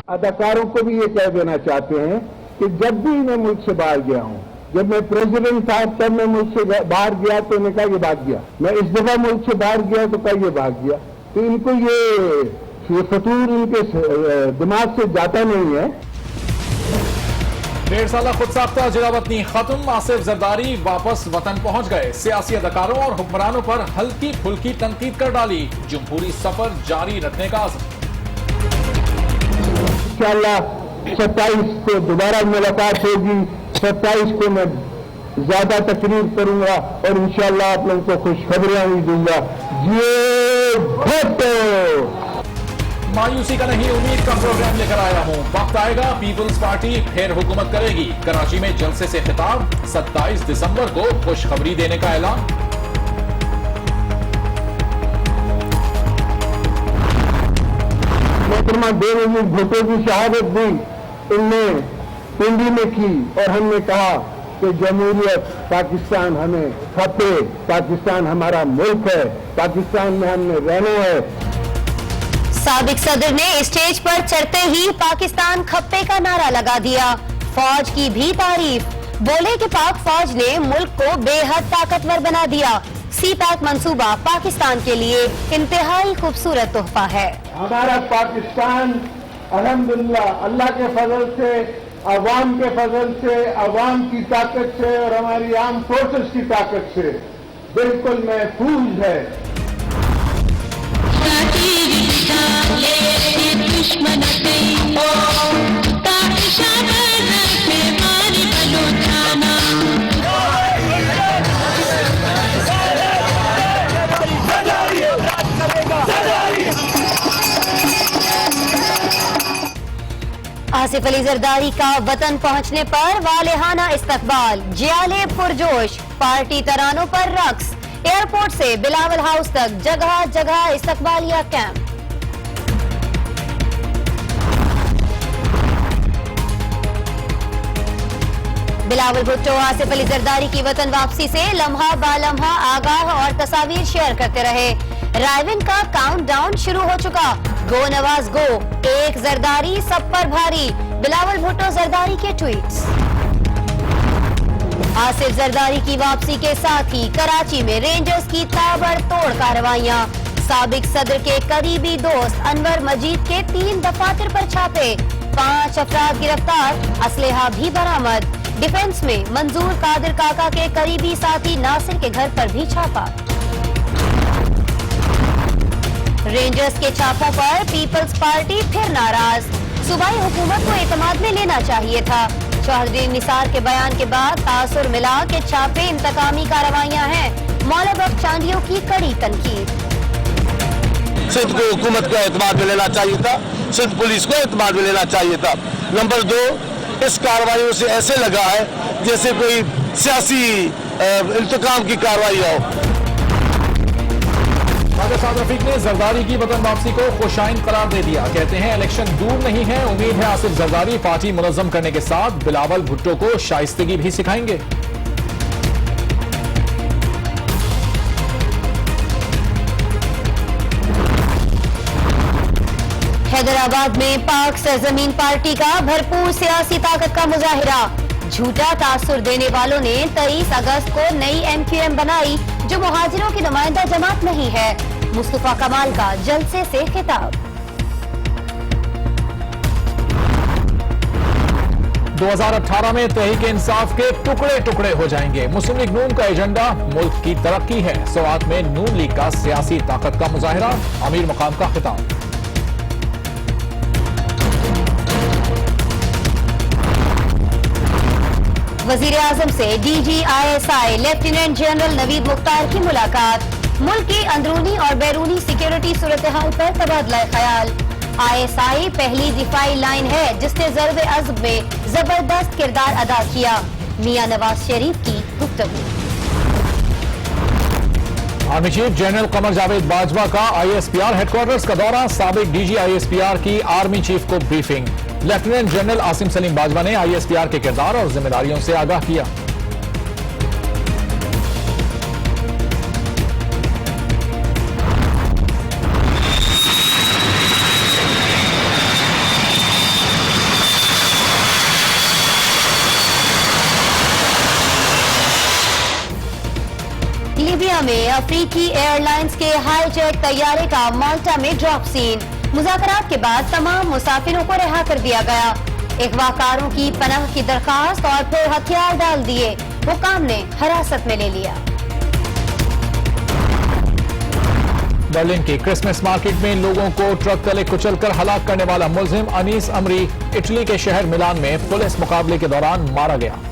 अदाकारों को भी ये कह देना चाहते हैं कि जब भी मैं मुल्क से बाहर गया हूं, जब मैं प्रेसिडेंट था तब मैं मुल्क से बाहर गया तो उन्होंने कहा ये भाग गया, मैं इस दफा मुल्क से बाहर गया तो कहा ये भाग गया। तो इनको ये फतूर इनके दिमाग से जाता नहीं है। 1.5 साल खुद साख्ता जिला वतनी खत्म, आसिफ जरदारी वापस वतन पहुंच गए। सियासी अदाकारों और हुक्मरानों पर हल्की फुल्की तनकीद कर डाली, जमहूरी सफर जारी रखने का आज़म। इंशाअल्लाह 27 को दोबारा मुलाकात होगी, 27 को मैं ज्यादा तकरीर करूंगा और इंशाअल्लाह आप लोगों को खुशखबरियां भी दूंगा। ये भुट्टो मायूसी का नहीं, उम्मीद का प्रोग्राम लेकर आया हूं। वक्त आएगा पीपल्स पार्टी फिर हुकूमत करेगी। कराची में जलसे से खिताब, 27 दिसंबर को खुशखबरी देने का ऐलान। मोहतरमा बेनजीर भुट्टो की शहादत भी इनने पिंडी में की और हमने कहा कि जमहूरियत पाकिस्तान हमें खपे, पाकिस्तान हमारा मुल्क है, पाकिस्तान में हमने रहना है। साबिक सदर ने स्टेज पर चढ़ते ही पाकिस्तान खप्पे का नारा लगा दिया। फौज की भी तारीफ, बोले कि पाक फौज ने मुल्क को बेहद ताकतवर बना दिया। सी पैक मंसूबा पाकिस्तान के लिए इंतहाई खूबसूरत तोहफा है। हमारा पाकिस्तान अल्हम्दुलिल्लाह अल्लाह के फजल से, अवाम के फजल से, अवाम की ताकत से और हमारी आर्म फोर्सेस की ताकत से बिल्कुल महफूज है। आसिफ अली जरदारी का वतन पहुंचने पर वालेहाना इस्तकबाल, जियाले पुरजोश, पार्टी तरानों पर रक्स। एयरपोर्ट से बिलावल हाउस तक जगह जगह इस्तकबालिया कैंप। बिलावल भुट्टो आसिफ अली जरदारी की वतन वापसी से लम्हा बालम्हा आगाह और तस्वीर शेयर करते रहे। राइविंग का काउंटडाउन शुरू हो चुका। गो नवाज गो, एक जरदारी सब पर भारी, बिलावल भुट्टो जरदारी के ट्वीट्स। आसिफ जरदारी की वापसी के साथ ही कराची में रेंजर्स की ताबड़तोड़ कार्रवाइयां। साबिक सदर के करीबी दोस्त अनवर मजीद के 3 दफातर पर छापे, 5 अफराद गिरफ्तार, असलहा भी बरामद। डिफेंस में मंजूर कादिर काका के करीबी साथी नासिर के घर पर भी छापा। रेंजर्स के छापों पर पीपल्स पार्टी फिर नाराज, सूबाई हुकूमत को एतमाद में लेना चाहिए था। शहरदीन निसार के बयान के बाद तासुर मिला कि छापे इंतकामी कार्रवाइयां हैं। मौला बख्शांडियों की कड़ी तनकीद। सिंध को हुकूमत को एतमाद में लेना चाहिए था, सिंध पुलिस को एतमाद में लेना चाहिए था। नंबर 2, इस कार्रवाइयों से ऐसे लगा है जैसे कोई सियासी इंतकाम की कार्रवाई हो। साद रफीक ने जरदारी की वतन वापसी को खुशाइन करार दे दिया। कहते हैं इलेक्शन दूर नहीं है, उम्मीद है आसिफ जरदारी पार्टी मुनज़्ज़म करने के साथ बिलावल भुट्टो को शाइस्तगी भी सिखाएंगे। हैदराबाद में पाक सरजमीन पार्टी का भरपूर सियासी ताकत का मुजाहिरा। झूठा तासुर देने वालों ने 23 अगस्त को नई MQM बनाई जो मुहाजिरों की नुमाइंदा जमात नहीं है। मुस्तफा कमाल का जलसे से खिताब। 2018 में तहरीक इंसाफ के टुकड़े टुकड़े हो जाएंगे। मुस्लिम लीग नून का एजेंडा मुल्क की तरक्की है। सवात में नून लीग का सियासी ताकत का मुजाहिरा, अमीर मकाम का खिताब। वजीर आजम से DGISI lieutenant general Naveed Mukhtar की मुलाकात। मुल्क की अंदरूनी और बैरूनी सिक्योरिटी सूरत हाल पर तबादला ख्याल। ISI पहली दिफाई लाइन है जिसने ज़र्ब अज़्ब में जबरदस्त किरदार अदा किया। मियां नवाज शरीफ की गुफ्तगू। Army chief general Qamar Javed Bajwa का ISPR हेडक्वार्टर्स का दौरा। साबिक DG ISPR की आर्मी चीफ को briefing. Lieutenant general Asim Salim Bajwa ने ISPR के किरदार और जिम्मेदारियों से आगाह किया। में अफ्रीकी एयरलाइंस के हाईजैक तैयारे का माल्टा में ड्रॉप सीन। मुज़ाकरात के बाद तमाम मुसाफिरों को रिहा कर दिया गया। अगवाकारों की पनाह की दरखास्त और फिर हथियार डाल दिए। हुकाम ने हिरासत में ले लिया। बर्लिन की क्रिसमस मार्केट में लोगों को ट्रक तले कुचलकर हलाक करने वाला मुलजिम अनीस अमरी इटली के शहर मिलान में पुलिस मुकाबले के दौरान मारा गया।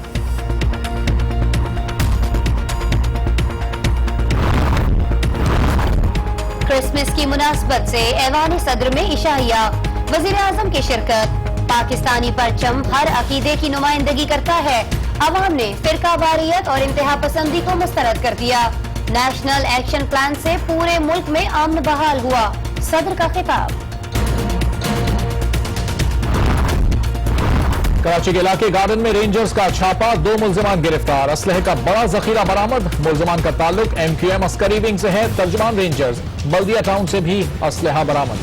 क्रिसमस की मुनासबत से ऐवान सदर में इशाइया, वजीर आजम की शिरकत। पाकिस्तानी परचम हर अकीदे की नुमाइंदगी करता है। अवाम ने फिरकावारियत और इंतहा पसंदी को मुस्तरद कर दिया। नेशनल एक्शन प्लान से पूरे मुल्क में अमन बहाल हुआ। सदर का खिताब। कराची के इलाके गार्डन में रेंजर्स का छापा, 2 मुल्जिमान गिरफ्तार। असलहे का बड़ा जखीरा बरामद। मुल्जिमान का ताल्लुक MQM अस्करी विंग से है। तर्जुमान रेंजर्स बल्दिया टाउन से भी असलहा बरामद।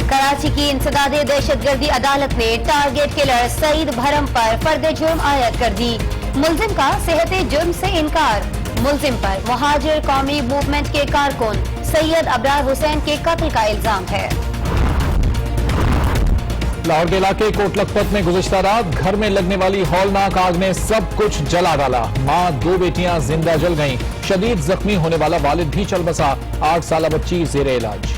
कराची की इंसदादे दहशतगर्दी अदालत ने टारगेट किलर सईद भरम पर फर्द जुर्म आयद कर दी। मुल्जिम का सेहत जुर्म से इनकार। मुल्जिम पर मुहाजिर कौमी मूवमेंट के कारकुन सैयद अबरार हुसैन के कत्ल का इल्जाम है। लाहौर के इलाके कोट लखपत में गुज़िश्ता रात घर में लगने वाली हौलनाक आग ने सब कुछ जला डाला। मां 2 बेटियां जिंदा जल गईं। शदीद जख्मी होने वाला वालिद भी चल बसा। 8 साल बच्ची ज़ेरे इलाज।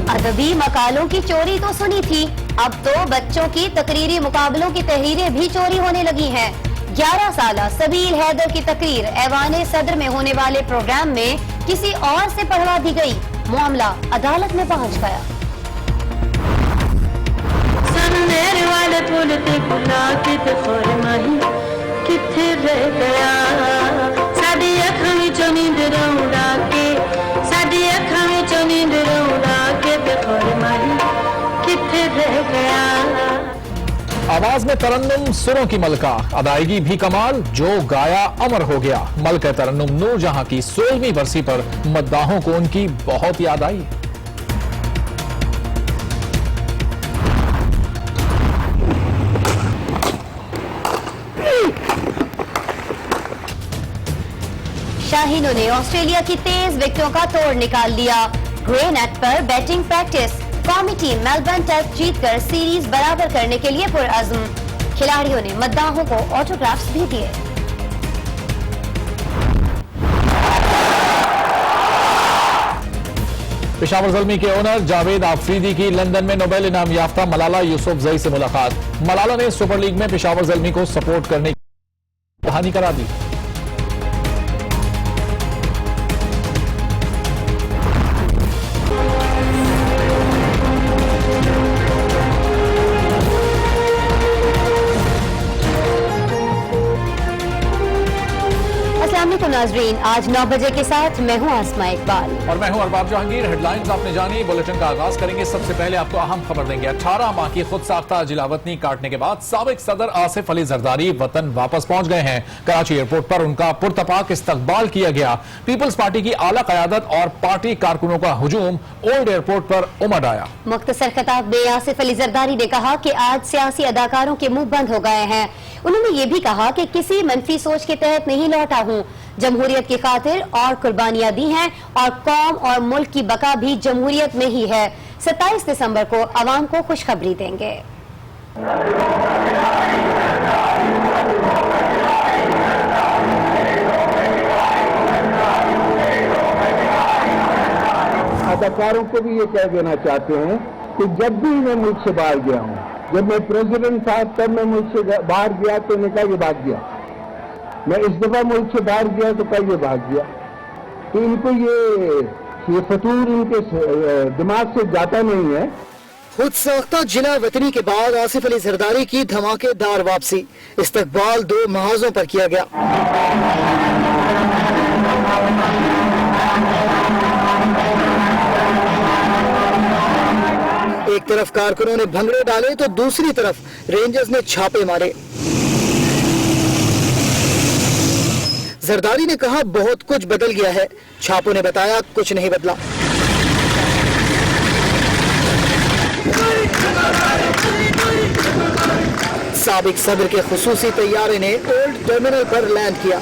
अदबी मकालों की चोरी तो सुनी थी, अब तो बच्चों की तकरीरी मुकाबलों की तहरीरें भी चोरी होने लगी हैं। 11 साला सबील हैदर की तकरीर ऐवाने सदर में होने वाले प्रोग्राम में किसी और से पढ़वा दी गई। मामला अदालत में पहुंच गया। वाले पुल ते गुला के ते फरमाही किथे रह गया। साडी अखां विचों नींद उड़ा के, साडी अखां विचों नींद उड़ा के ते फरमाही किथे रह गया। आवाज में तरन्नुम, सुरों की मलका, अदायगी भी कमाल, जो गाया अमर हो गया। मलका तरन्नुम नूरजहां की 16वीं बरसी पर मद्दाहों को उनकी बहुत याद आई। शाहीनों ने ऑस्ट्रेलिया की तेज विकेटों का तोड़ निकाल लिया। ग्रे नेट पर बैटिंग प्रैक्टिस। कौमी टीम मेलबर्न टेस्ट जीतकर सीरीज बराबर करने के लिए पुरअज़्म। खिलाड़ियों ने मद्दाहों को ऑटोग्राफ्स भी दिए। पेशावर ज़ल्मी के ओनर जावेद आफरीदी की लंदन में नोबेल इनाम याफ्ता मलाला यूसुफजई से मुलाकात। मलाला ने सुपर लीग में पेशावर ज़ल्मी को सपोर्ट करने की कहानी करा दी। तो नाजरीन, आज 9 बजे के साथ मैं हूं आसमा इकबाल और मैं हूं अरबाब जहांगीर। हेडलाइंस आपने जानी। बुलेटिन का आगाज करेंगे। सबसे पहले आपको अहम खबर देंगे। 18 माह की खुद साख्ता जिलावतनी काटने के बाद साबिक सदर आसिफ अली जरदारी वतन वापस पहुंच गए हैं। कराची एयरपोर्ट पर उनका पुरतपाक इस्तकबाल किया गया। पीपल्स पार्टी की आला क़यादत और पार्टी कारकुनों का हुजूम ओल्ड एयरपोर्ट पर उमड़ आया। मुख्तसर खिताब में आसिफ अली जरदारी ने कहा कि आज सियासी अदाकारों के मुंह बंद हो गए हैं। उन्होंने ये भी कहा कि किसी मनफी सोच के तहत नहीं लौटा हूं। जमहूरियत की खातिर और कुर्बानियां दी हैं और कौम और मुल्क की बका भी जमहूरियत में ही है। 27 दिसंबर को अवाम को खुशखबरी देंगे। अदाकारों को भी ये कह देना चाहते हैं कि जब भी मैं मुल्क से बाहर गया हूँ, जब मैं प्रेसिडेंट था तब मैं मुल्क से बाहर गया तो उन्होंने कहा कि भाग गया। मैं इस दफा मुल्क से बाहर गया तो कहा ये भाग गया। तो इनको ये फतूर इनके दिमाग से जाता नहीं है। खुद साख्ता जिला वतनी के बाद आसिफ अली जरदारी की धमाकेदार वापसी। इस्तकबाल 2 महाजों पर किया गया। एक तरफ कारकुनों ने भंगड़े डाले तो दूसरी तरफ रेंजर्स ने छापे मारे। जरदारी ने कहा बहुत कुछ बदल गया है। छापों ने बताया कुछ नहीं बदला। سابق صدر کے خصوصی طیارے نے اولڈ ٹرمینل پر لینڈ کیا۔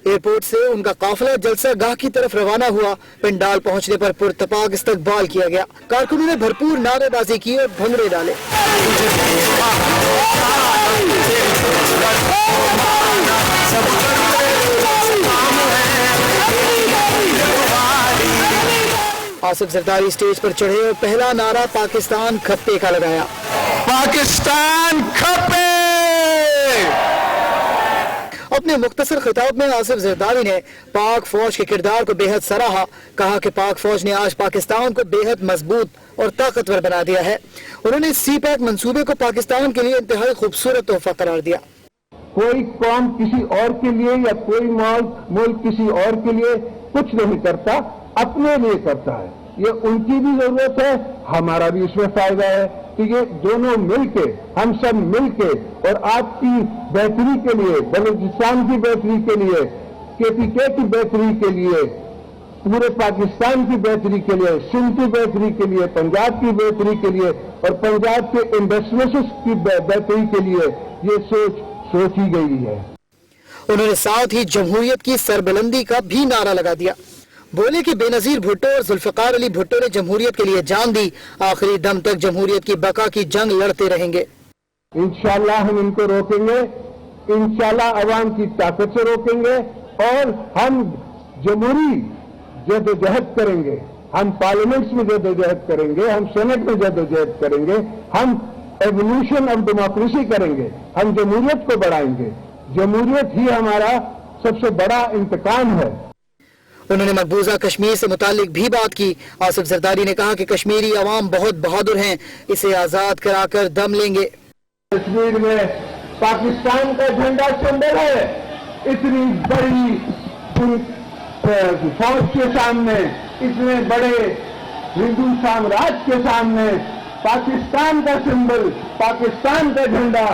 ایئرپورٹ سے ان کا قافلہ جلسہ گاہ کی طرف روانہ ہوا۔ پنڈال پہنچنے پر پرتپاک استقبال کیا گیا۔ کارکنوں نے بھرپور نعرے بازی کی اور بھنگڑے ڈالے۔ آصف زرداری اسٹیج پر چڑھے اور پہلا نعرہ پاکستان کھپے کا لگایا۔ پاکستان کھپے۔ اپنے مختصر خطاب میں آصف زرداری نے پاک فوج کے کردار کو بے حد سراہا۔ کہا کہ پاک فوج نے آج پاکستان کو بے حد مضبوط اور طاقتور بنا دیا ہے۔ انہوں نے سی پیک منصوبے کو پاکستان کے لیے انتہائی خوبصورت تحفہ قرار دیا۔ کوئی قوم کسی اور کے لیے یا کوئی ملک کسی اور کے لیے کچھ نہیں کرتا، اپنے لیے کرتا ہے۔ یہ ان کی بھی ضرورت ہے، ہمارا بھی اس میں فائدہ ہے کہ یہ دونوں مل کے، ہم سب مل کے، اور آپ کی بہتری کے لیے، بلوچستان کی بہتری کے لیے، KPK کی بہتری کے لیے، پورے پاکستان کی بہتری کے لیے، سندھ کی بہتری کے لیے، پنجاب کی بہتری کے لیے اور پنجاب کے انڈسٹریز کی بہتری کے لیے یہ سوچی گئی ہے۔ انہوں نے ساتھ ہی جمہوریت کی سربلندی کا بھی نعرہ لگا دیا۔ بولے کہ بے نظیر بھٹو اور ذوالفقار علی بھٹو نے جمہوریت کے لیے جان دی، آخری دم تک جمہوریت کی بقا کی جنگ لڑتے رہیں گے۔ انشاءاللہ ہم ان کو روکیں گے، انشاءاللہ عوام کی طاقت سے روکیں گے، اور ہم جمہوری جدوجہد کریں گے، ہم پارلیمنٹس میں جدوجہد کریں گے، ہم سینٹ میں جدوجہد کریں گے، ہم ایولیوشن آف ڈیموکریسی کریں گے، ہم جمہوریت کو بڑھائیں گے۔ جمہوریت ہی ہمارا سب سے بڑا انتقام ہے۔ انہوں نے مقبوضہ کشمیر سے متعلق بھی بات کی۔ آصف زرداری نے کہا کہ کشمیری عوام بہت بہادر ہیں، اسے آزاد کرا کر دم لیں گے۔ کشمیر میں پاکستان کا جھنڈا سنبھل ہے، اتنی بڑی فوج کے سامنے، اتنے بڑے ہندو سامراج کے سامنے پاکستان کا سمبل، پاکستان کا جھنڈا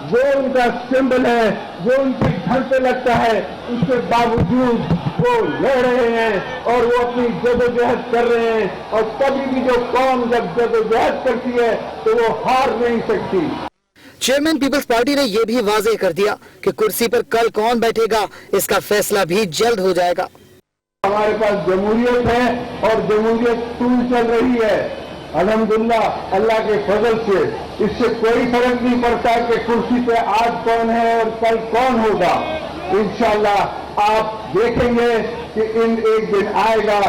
جو ان کا سمبل ہے، جو ان کے گھر پہ لگتا ہے، اس کے باوجود وہ لڑ رہے ہیں اور وہ اپنی جدوجہد کر رہے ہیں، اور کبھی بھی جو قوم جب جدوجہد کرتی ہے تو وہ ہار نہیں سکتی۔ چیئرمین پیپلز پارٹی نے یہ بھی واضح کر دیا کہ کرسی پر کل کون بیٹھے گا اس کا فیصلہ بھی جلد ہو جائے گا۔ ہمارے پاس جمہوریت ہے اور جمہوریت طول چل رہی ہے، الحمدللہ اللہ کے فضل سے۔ اس سے کوئی فرق نہیں پڑتا کہ کرسی پہ آج کون ہے اور کل کون ہوگا۔ انشاءاللہ آپ دیکھیں گے کہ ایک دن آئے گا،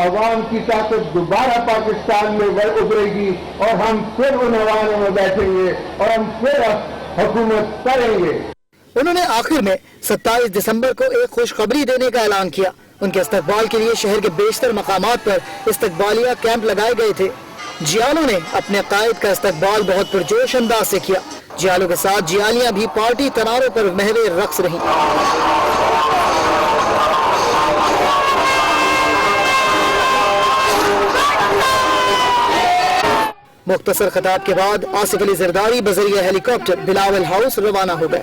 عوام کی طاقت دوبارہ پاکستان میں ابھرے گی اور ہم پھر ان عواموں میں بیٹھیں گے اور ہم پھر حکومت کریں گے۔ انہوں نے آخر میں 27 دسمبر کو ایک خوشخبری دینے کا اعلان کیا۔ ان کے استقبال کے لیے شہر کے بیشتر مقامات پر استقبالیہ کیمپ لگائے گئے تھے۔ جیالوں نے اپنے قائد کا استقبال بہت پرجوش انداز سے کیا۔ جیالوں کے ساتھ جیالیاں بھی پارٹی تناروں پر محو رقص رہیں۔ مختصر خطاب کے بعد آصف علی زرداری بذریعہ ہیلی کاپٹر بلاول ہاؤس روانہ ہو گئے۔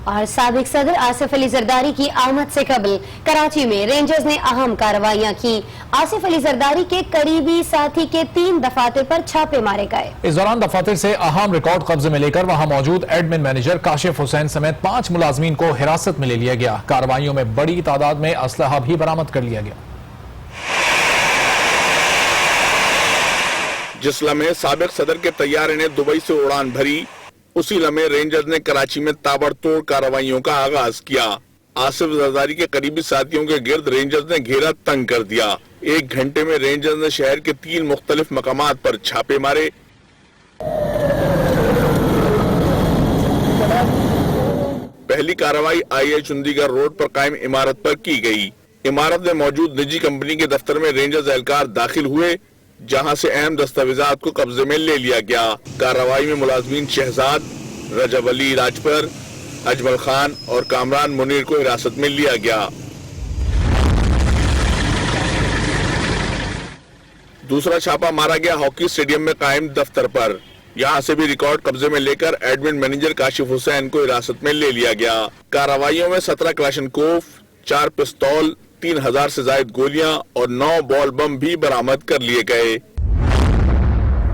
اور سابق صدر آصف علی زرداری کی آمد سے قبل کراچی میں رینجرز نے اہم کارروائیاں کی۔ آصف علی زرداری کے قریبی ساتھی کے 3 دفاتر پر چھاپے مارے گئے۔ اس دوران دفاتر سے اہم ریکارڈ قبضے میں لے کر وہاں موجود ایڈمن مینیجر کاشف حسین سمیت 5 ملازمین کو حراست میں لے لیا گیا۔ کارروائیوں میں بڑی تعداد میں اسلحہ بھی برآمد کر لیا گیا۔ جس لمحے سابق صدر کے طیارے نے دبئی سے اڑان بھری، اسی لمحے رینجرز نے کراچی میں تابڑ توڑ کارروائیوں کا آغاز کیا۔ آصف زرداری کے قریبی ساتھیوں کے گرد رینجرز نے گھیرا تنگ کر دیا۔ 1 گھنٹے میں رینجرز نے شہر کے 3 مختلف مقامات پر چھاپے مارے۔ پہلی کارروائی IH چندیگڑھ روڈ پر قائم عمارت پر کی گئی۔ عمارت میں موجود نجی کمپنی کے دفتر میں رینجرز اہلکار داخل ہوئے، جہاں سے اہم دستاویزات کو قبضے میں لے لیا گیا۔ کارروائی میں ملازمین شہزاد، رجب علی راجپر، اجمل خان اور کامران منیر کو حراست میں لیا گیا۔ دوسرا چھاپا مارا گیا ہاکی اسٹیڈیم میں قائم دفتر پر۔ یہاں سے بھی ریکارڈ قبضے میں لے کر ایڈمن مینیجر کاشف حسین کو حراست میں لے لیا گیا۔ کارروائیوں میں 17 کلاشنکوف، 4 پستول، 3000 से जायद गोलियां और 9 बॉल बम भी बरामद कर लिए गए।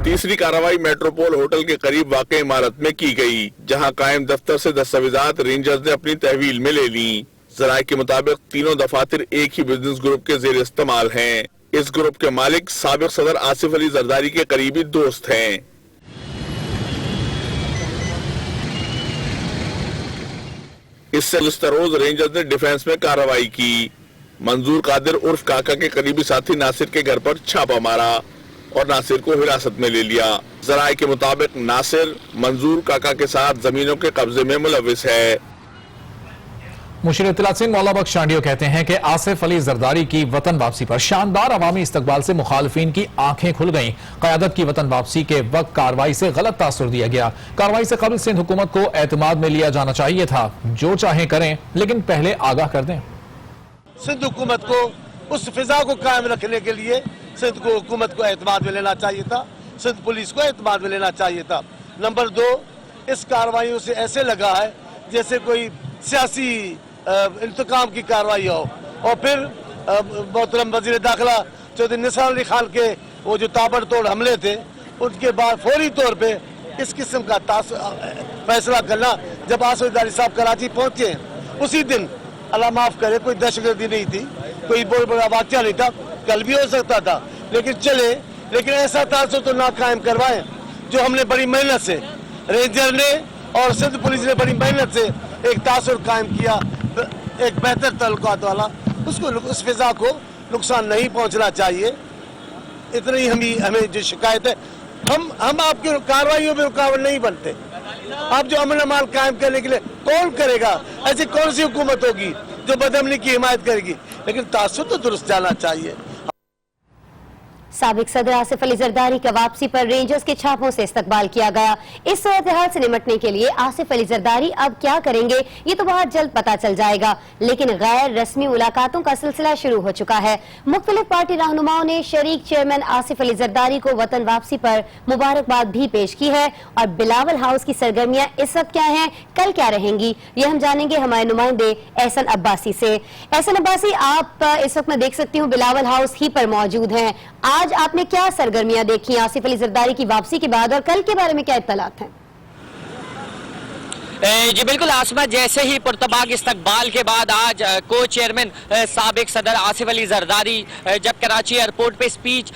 तीसरी कार्रवाई मेट्रोपोल होटल के करीब वाक़ इमारत में की गई, जहां कायम दफ्तर से दस्तावेजात रेंजर्स ने अपनी तहवील में ले ली। ज़राए के मुताबिक तीनों दफातर एक ही बिजनेस ग्रुप के ज़ेर इस्तेमाल हैं। इस ग्रुप के मालिक साबिक सदर आसिफ अली जरदारी के करीबी दोस्त हैं। इससे गुज़श्ता रोज रेंजर्स ने डिफेंस में कार्रवाई की। मंजूर कादिर उर्फ काका के करीबी साथी नासिर के घर पर छापा मारा और नासिर को हिरासत में ले लिया। ज़राए के मुताबिक नासिर मंजूर काका के साथ जमीनों के कब्जे में मुलविस है। मुशीर इत्तलात सिंह मौला बख्श शांडियो कहते हैं कि आसिफ अली जरदारी की वतन वापसी पर शानदार अवामी इस्तकबाल से मुखालफिन की आंखें खुल गईं। क़यादत की वतन वापसी के वक्त कार्रवाई से गलत तासुर दिया गया। कार्रवाई से कबल सिंध हुकूमत को एतमाद में लिया जाना चाहिए था। जो चाहे करें, लेकिन पहले आगाह कर दें। सिंध हुकूमत को उस फिजा को कायम रखने के लिए सिंध को हुकूमत को एतमाद में लेना चाहिए था, सिंध पुलिस को एतमाद में लेना चाहिए था। नंबर 2, इस कार्रवाइयों से ऐसे लगा है जैसे कोई सियासी इंतकाम की कार्रवाई हो। और फिर मोहतरम वजीर दाखिला चौधरी निसार अली खान के वो जो ताबड़तोड़ हमले थे, उनके बाद फौरी तौर पे इस किस्म का फैसला करना। जब आसिफ जरदारी साहब कराची पहुंचे, उसी दिन अल्लाह माफ करे कोई दहशतगर्दी नहीं थी, कोई बहुत बड़ा वाक़या नहीं था, कल भी हो सकता था, लेकिन ऐसा तासुर तो ना कायम करवाएं जो हमने बड़ी मेहनत से, रेंजर ने और सिंध पुलिस ने बड़ी मेहनत से एक तासुर कायम किया, एक बेहतर तल्लुकात वाला। उसको उस फिजा को नुकसान नहीं पहुंचना चाहिए। इतनी हमें जो शिकायत है, हम आपकी कार्रवाइयों में रुकावट नहीं बनते। आप जो अमन अमान कायम करने के लिए कौन करेगा? ऐसी कौन सी हुकूमत होगी जो बदअमनी की हिमायत करेगी? लेकिन तासुर तो दुरुस्त जाना चाहिए। साबिक सदर आसिफ अली जरदारी का वापसी पर रेंजर्स के छापों से इस्तकबाल किया गया। इस सूरत-ए-हाल से निपटने के लिए आसिफ अली जरदारी अब क्या करेंगे, ये तो बहुत जल्द पता चल जाएगा। लेकिन गैर रस्मी मुलाकातों का सिलसिला शुरू हो चुका है। मुख्तलिफ पार्टी रहनुमाओं ने शरीक चेयरमैन आसिफ अली जरदारी को वतन वापसी पर मुबारकबाद भी पेश की है। और बिलावल हाउस की सरगर्मियां इस वक्त क्या हैं, कल क्या रहेंगी, ये हम जानेंगे हमारे नुमाइंदे एहसन अब्बासी से। एहसन अब्बासी, आप इस वक्त मैं देख सकती हूँ बिलावल हाउस ही पर मौजूद हैं। आज आपने क्या सरगर्मियां देखी आसिफ अली जरदारी की वापसी के बाद, और कल के बारे में क्या इत्तलात हैं? जी बिल्कुल आसमा, जैसे ही पुरतबाग इस्तकबाल के बाद आज को चेयरमैन साबिक सदर आसिफ अली जरदारी जब कराची एयरपोर्ट पे स्पीच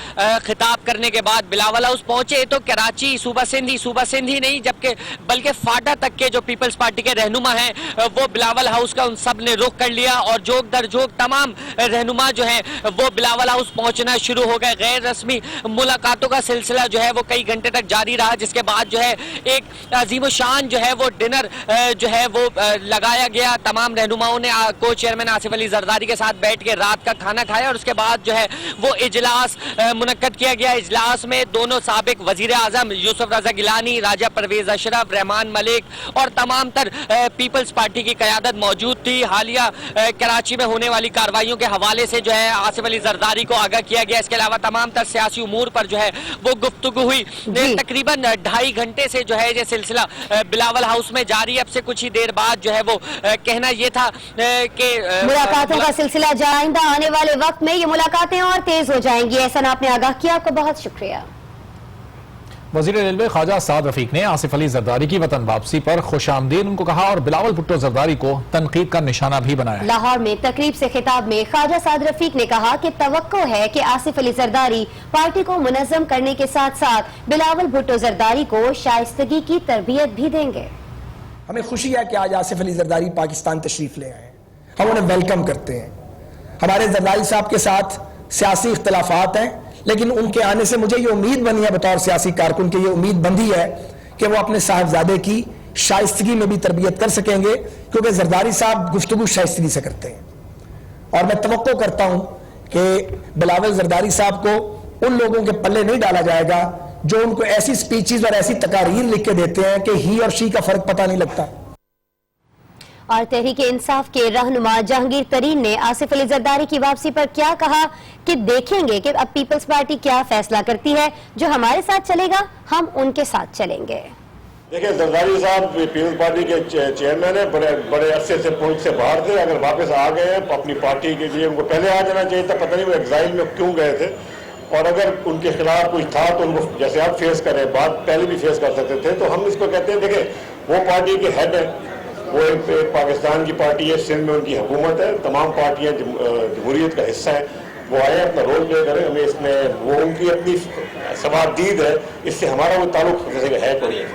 खिताब करने के बाद बिलावल हाउस पहुंचे, तो कराची सूबा सिंध ही नहीं जबकि बल्कि फाटा तक के जो पीपल्स पार्टी के रहनुमा हैं वो बिलावल हाउस का उन सब ने रुख कर लिया और जोक दर जोक तमाम रहनुमा जो है वो बिलावल हाउस पहुंचना शुरू हो गए। गैर रस्मी मुलाकातों का सिलसिला जो है वो कई घंटे तक जारी रहा, जिसके बाद जो है एक अजीम शान जो है वो डिनर जो है वो लगाया गया। तमाम रहनुमाओं ने को चेयरमैन आसिफ अली जरदारी के साथ बैठ के रात का खाना खाया और उसके बाद जो है वो इजलास मुनक्कद किया गया। इजलास में दोनों साबिक वजीर आजम यूसुफ रजा गिलानी, राजा परवेज अशरफ, रहमान मलिक और तमाम तर पीपल्स पार्टी की क़यादत मौजूद थी। हालिया कराची में होने वाली कार्रवाइयों के हवाले से जो है आसिफ अली जरदारी को आगाह किया गया। इसके अलावा तमाम तर सियासी उमूर पर जो है वो गुफ्तगू हुई। तकरीबन 2.5 घंटे से जो है ये सिलसिला बिलावल हाउस में जारी। अब से कुछ ही देर बाद जो है वो कहना ये था कि मुलाकातों का सिलसिला आइंदा आने वाले वक्त में ये मुलाकातें और तेज हो जाएंगी। ऐसा आपने आगाह किया, आपको बहुत शुक्रिया। वजीर रेलवे ख्वाजा साद रफीक ने आसिफ अली जरदारी की वतन वापसी पर खुशामदीद उनको कहा और बिलावल भुट्टो जरदारी को तनकीद का निशाना भी बनाया। लाहौर में तकरीब से खिताब में ख्वाजा साद रफीक ने कहा कि तवक्को है कि आसिफ अली जरदारी पार्टी को मुनज़्ज़म करने के साथ साथ बिलावल भुट्टो जरदारी को शाइस्तगी की तरबियत भी देंगे। हमें खुशी है कि आज आसिफ अली जरदारी पाकिस्तान तशरीफ ले आए। हम उन्हें वेलकम करते हैं। हमारे जरदारी साहब के साथ सियासी इख्तलाफात हैं, लेकिन उनके आने से मुझे ये उम्मीद बनी है, बतौर सियासी कारकुन के ये उम्मीद बंधी है कि वो अपने साहबजादे की शाइस्तगी में भी तरबियत कर सकेंगे, क्योंकि जरदारी साहब गुफ्तगू शाइस्तगी से करते हैं। और मैं तवक्को करता हूं कि बिलावल जरदारी साहब को उन लोगों के पल्ले नहीं डाला जाएगा जो उनको ऐसी स्पीचेस और ऐसी तकारीर लिख के देते हैं कि ही और शी का फर्क पता नहीं लगता। और तहरीक इंसाफ के रहनुमा जहांगीर तरीन ने आसिफ अली जरदारी की वापसी पर क्या कहा कि देखेंगे कि अब पीपल्स पार्टी क्या फैसला करती है। जो हमारे साथ चलेगा हम उनके साथ चलेंगे। देखिए, जरदारी साहब पीपल्स पार्टी के चेयरमैन है, बड़े अरसे से मुल्क से बाहर थे। अगर वापस आ गए हैं अपनी पार्टी के लिए, उनको पहले आ जाना चाहिए था, पता नहीं वो एग्जाइल में क्यों गए थे। और अगर उनके खिलाफ कुछ था तो उनको जैसे आप फेस करें, बात पहले भी फेस कर सकते थे। तो हम इसको कहते हैं, देखें, वो पार्टी के हेड है, वो एक पाकिस्तान की पार्टी है, सिंध में उनकी हुकूमत है, तमाम पार्टियाँ जमहूरियत का हिस्सा है, वो आए अपना रोल प्ले करें। हमें इसमें वो उनकी अपनी सवादीद है, इससे हमारा वो ताल्लुक है कोई।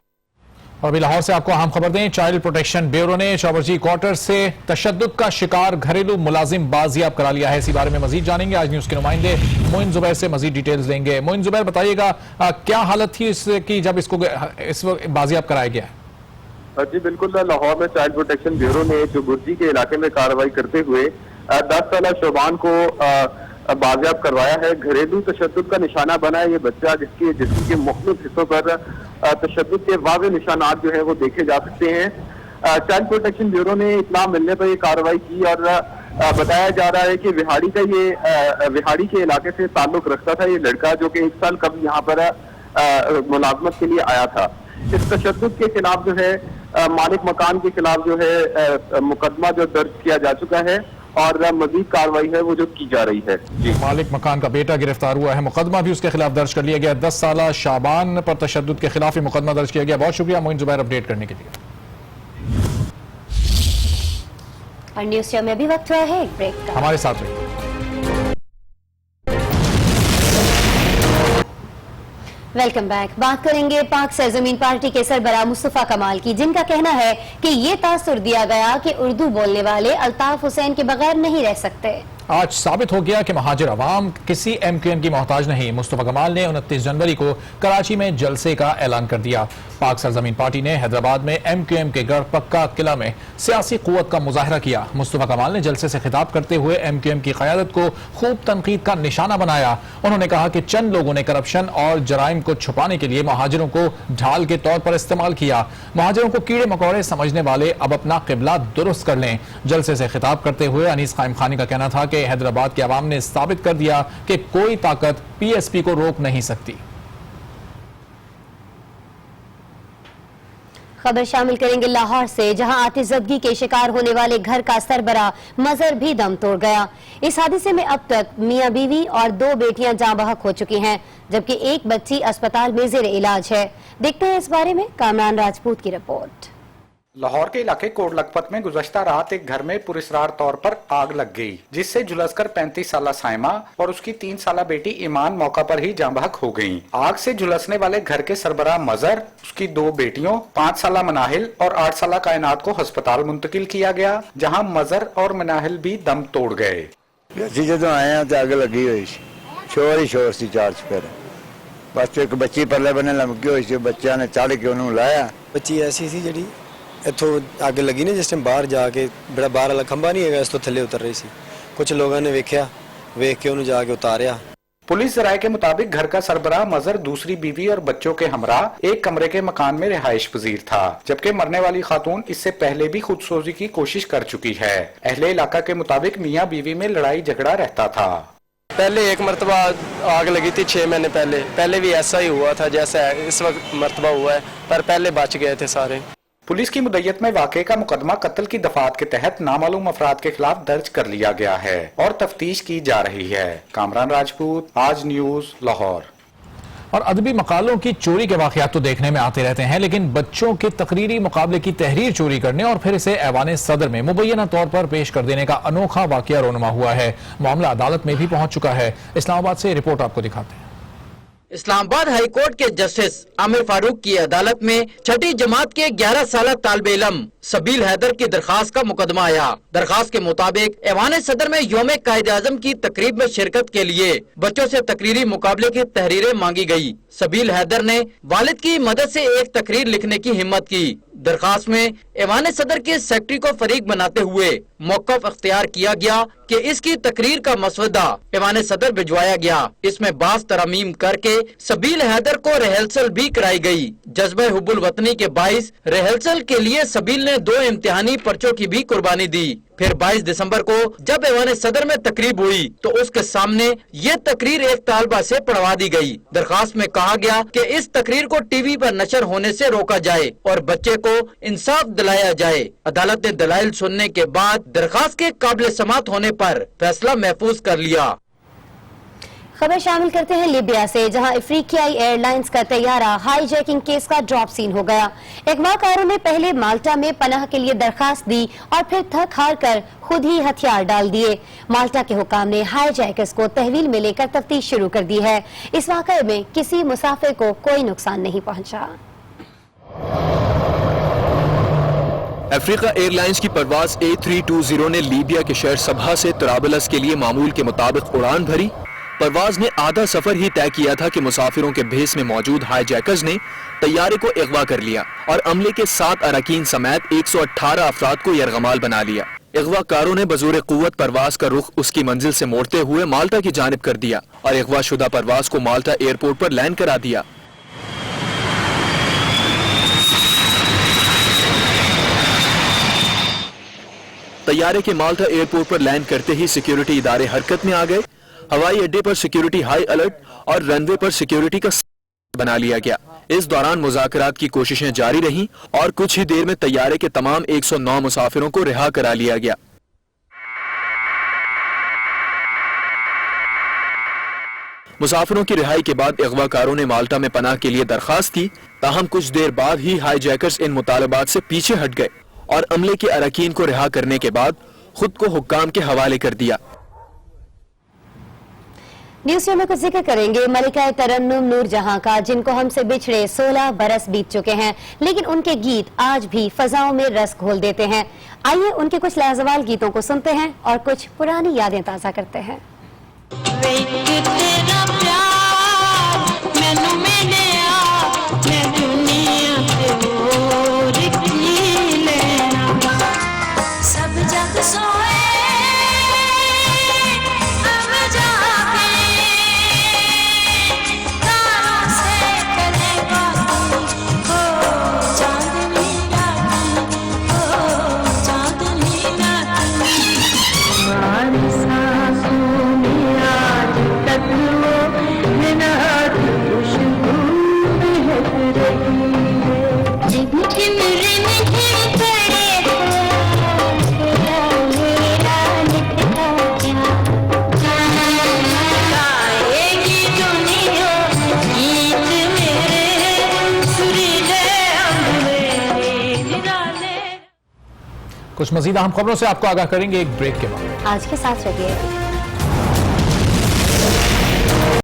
और अभी लाहौर से आपको अहम खबर दें, चाइल्ड प्रोटेक्शन ब्यूरो ने चौबरजी क्वार्टर से तशद्दुद का शिकार घरेलू मुलाजिम बाजियाब करा लिया है। इसी बारे में मजीद जानेंगे, आज न्यूज के नुमाइंदे मोइन जुबैर से मजीद डिटेल्स लेंगे। मोइन जुबैर, बताइएगा क्या हालत थी इसकी जब इसको इस वक्त बाजियाब कराया गया है? जी बिल्कुल, लाहौर में चाइल्ड प्रोटेक्शन ब्यूरो ने चौबरजी के इलाके में कार्रवाई करते हुए 10 साल शोबान को बाजियाब करवाया है। घरेलू तशद्दुद का निशाना बना है ये बच्चा, जिसम के मुख्तलिफ हिस्सों पर तशद्दुद के वाज़ेह निशानात जो है वो देखे जा सकते हैं। चाइल्ड प्रोटेक्शन ब्यूरो ने इत्तला मिलने पर ये कार्रवाई की और बताया जा रहा है कि विहाड़ी के इलाके से ताल्लुक रखता था ये लड़का, जो कि 1 साल कब यहाँ पर मुलाजमत के लिए आया था। इस तशद्दुद के खिलाफ जो है मालिक मकान के खिलाफ जो है मुकदमा जो दर्ज किया जा चुका है और मजीद कार्रवाई है वो जो की जा रही है। जी, मालिक मकान का बेटा गिरफ्तार हुआ है, मुकदमा भी उसके खिलाफ दर्ज कर लिया गया। 10 साल शाबान पर तशद्दुद के खिलाफ ही मुकदमा दर्ज किया गया। बहुत शुक्रिया मोइन जुबैर अपडेट करने के लिए। और न्यूज़ शो में भी वक्त हुआ है एक ब्रेक का, हमारे साथ रहिए। Welcome back. बात करेंगे पाक सरजमीन पार्टी के सरबराह मुस्तफा कमाल की, जिनका कहना है कि ये तासुर दिया गया कि उर्दू बोलने वाले अल्ताफ हुसैन के बगैर नहीं रह सकते। आज साबित हो गया कि महाजिर अवाम किसी MQM की मोहताज नहीं। मुस्तफा कमाल ने 29 जनवरी को कराची में जलसे का ऐलान कर दिया। पाक सरजमीन पार्टी ने हैदराबाद में MQM के गढ़ पक्का किला में सियासी कुव्वत का मुजाहरा किया। मुस्तफा कमाल ने जलसे से खिताब करते हुए MQM की क़यादत को खूब तनकीद का निशाना बनाया। उन्होंने कहा कि चंद लोगों ने करप्शन और जराइम को छुपाने के लिए महाजिरों को ढाल के तौर पर इस्तेमाल किया। महाजिरों को कीड़े मकोड़े समझने वाले अब अपना किबला दुरुस्त कर लें। जलसे से खिताब करते हुए अनीस कायम खानी का कहना था कि हैदराबाद के अवाम ने साबित कर दिया कि कोई ताकत PSP को रोक नहीं सकती। खबर शामिल करेंगे लाहौर से, जहां आतिशज़दगी के शिकार होने वाले घर का सरबराह मजहर भी दम तोड़ गया। इस हादसे में अब तक मियां बीवी और 2 बेटियां जाँ बहक हो चुकी हैं, जबकि एक बच्ची अस्पताल में जेर इलाज है। देखते हैं इस बारे में कामरान राजपूत की रिपोर्ट। लाहौर के इलाके कोट लखपत में गुज़श्ता रात एक घर में पुरस्रार तौर पर आग लग गई, जिससे झुलसकर 35 साला साइमा और उसकी 3 साला बेटी ईमान मौका पर ही जाँ बहक हो गयीं। आग से झुलसने वाले घर के सरबराह मजहर, उसकी 2 बेटियों 5 साला मनाहिल और 8 साला कायनात को अस्पताल मुंतकिल किया गया, जहाँ मजहर और मनाहिल भी दम तोड़ गए। जो आए तो आग लगी हुई शोर ही शोर सी 4 चपेरे, बस एक बच्ची परले बने लमकी हुई सी, बच्चा ने चढ़ के उन्होंने लाया। बच्ची ऐसी सी जी इतों अग लगी ना जिस टाइम बाहर जाके बड़ा बाहर वाला खंबा नहीं है, इस तो थले उतर रही सी। कुछ लोगों ने वेख के उन्हें जाके उतारिया। पुलिस जराये के मुताबिक घर का सरबराह मजहर दूसरी बीवी और बच्चों के हमरा एक कमरे के मकान में रिहाइश पजीर था, जबकि मरने वाली खातून इससे पहले भी खुदसोजी की कोशिश कर चुकी है। अहले इलाका के मुताबिक मियाँ बीवी में लड़ाई झगड़ा रहता था। पहले एक मरतबा आग लगी थी 6 महीने पहले भी ऐसा ही हुआ था जैसा इस वक्त मरतबा हुआ है, पर पहले बच गए थे सारे। पुलिस की मुद्दत में वाक़े का मुकदमा कत्ल की दफात के तहत नामालूम अफराद के खिलाफ दर्ज कर लिया गया है और तफ्तीश की जा रही है। कामरान राजपूत, आज न्यूज, लाहौर। और अदबी मकालों की चोरी के वाक़यात तो देखने में आते रहते हैं, लेकिन बच्चों के तकरीरी मुकाबले की तहरीर चोरी करने और फिर इसे ऐवान सदर में मुबैना तौर पर पेश कर देने का अनोखा वाक़या रोनुमा हुआ है। मामला अदालत में भी पहुंच चुका है। इस्लामाबाद से रिपोर्ट आपको दिखाते हैं। इस्लामाबाद हाई कोर्ट के जस्टिस आमिर फारूक की अदालत में 6ठी जमात के 11 साल तालिबे इल्म सबील हैदर की दरखास्त का मुकदमा आया। दरखास्त के मुताबिक ऐवान सदर में यौम कायद आज़म की तकरीब में शिरकत के लिए बच्चों से तकरीरी मुकाबले की तहरीरें मांगी गई। सबील हैदर ने वालिद की मदद से एक तकरीर लिखने की हिम्मत की। दरखास्त में ऐवान सदर के सेक्रेटरी को फरीक बनाते हुए मौक़िफ़ अख्तियार किया गया कि इसकी तकरीर का मसवदा ऐवान सदर भिजवाया गया। इसमें बास तरमीम करके सबील हैदर को रिहर्सल भी कराई गई। जज्बे हुब्बुल वतनी के बाइस रिहर्सल के लिए सबील ने ने 2 इम्तिहानी पर्चों की भी कुर्बानी दी। फिर 22 दिसंबर को जब ऐवान सदर में तकरीब हुई तो उसके सामने ये तकरीर एक तालबा से पढ़वा दी गई। दरखास्त में कहा गया कि इस तकरीर को टीवी पर नशर होने से रोका जाए और बच्चे को इंसाफ दिलाया जाए। अदालत ने दलाइल सुनने के बाद दरखास्त के काबिल समात होने पर फैसला महफूज कर लिया। खबर शामिल करते हैं लीबिया से, जहां अफ्रीकियाई एयरलाइंस का तैयारा हाईजैकिंग केस का ड्रॉप सीन हो गया। अगवाकारों ने पहले माल्टा में पनाह के लिए दरखास्त दी और फिर थक हार कर खुद ही हथियार डाल दिए। माल्टा के हुकाम ने हाईजैकर्स को तहवील में लेकर तफ्तीश शुरू कर दी है। इस वाकये में किसी मुसाफिर को कोई नुकसान नहीं पहुंचा। अफ्रीका एयरलाइंस की परवाज A320 ने लीबिया के शहर सबहा से तराबलस के लिए मामूल के मुताबिक उड़ान भरी। परवाज ने आधा सफर ही तय किया था कि मुसाफिरों के भेस में मौजूद हाईजैकर्स ने तैयारे को अगवा कर लिया और अमले के 7 अरकान समेत 118 अफराद को यरगमाल बना लिया। अगवाकारों ने बजूर कुव्वत परवाज का रुख उसकी मंजिल से मोड़ते हुए माल्टा की जानिब कर दिया और अगवा शुदा परवाज को माल्टा एयरपोर्ट पर लैंड करा दिया। तैयारे के माल्टा एयरपोर्ट पर लैंड करते ही सिक्योरिटी इदारे हरकत में आ गए। हवाई अड्डे पर सिक्योरिटी हाई अलर्ट और रनवे पर सिक्योरिटी का बना लिया गया। इस दौरान मुज़ाकरात की कोशिशें जारी रहीं और कुछ ही देर में तैयारे के तमाम 109 मुसाफिरों को रिहा करा लिया गया। मुसाफिरों की रिहाई के बाद अगवाकारों ने माल्टा में पनाह के लिए दरखास्त की। ताहम कुछ देर बाद ही हाईजैकर्स इन मुतालबात से पीछे हट गए और अमले के अरकान को रिहा करने के बाद खुद को हुक्काम के हवाले कर दिया। न्यूज में कुछ जिक्र करेंगे मलिका तरन्नुम नूरजहां का, जिनको हमसे बिछड़े 16 बरस बीत चुके हैं, लेकिन उनके गीत आज भी फजाओं में रस घोल देते हैं। आइए उनके कुछ लाजवाल गीतों को सुनते हैं और कुछ पुरानी यादें ताजा करते हैं। कुछ मजीद अहम खबरों से आपको आगाह करेंगे एक ब्रेक के बाद। आज के साथ रहिए।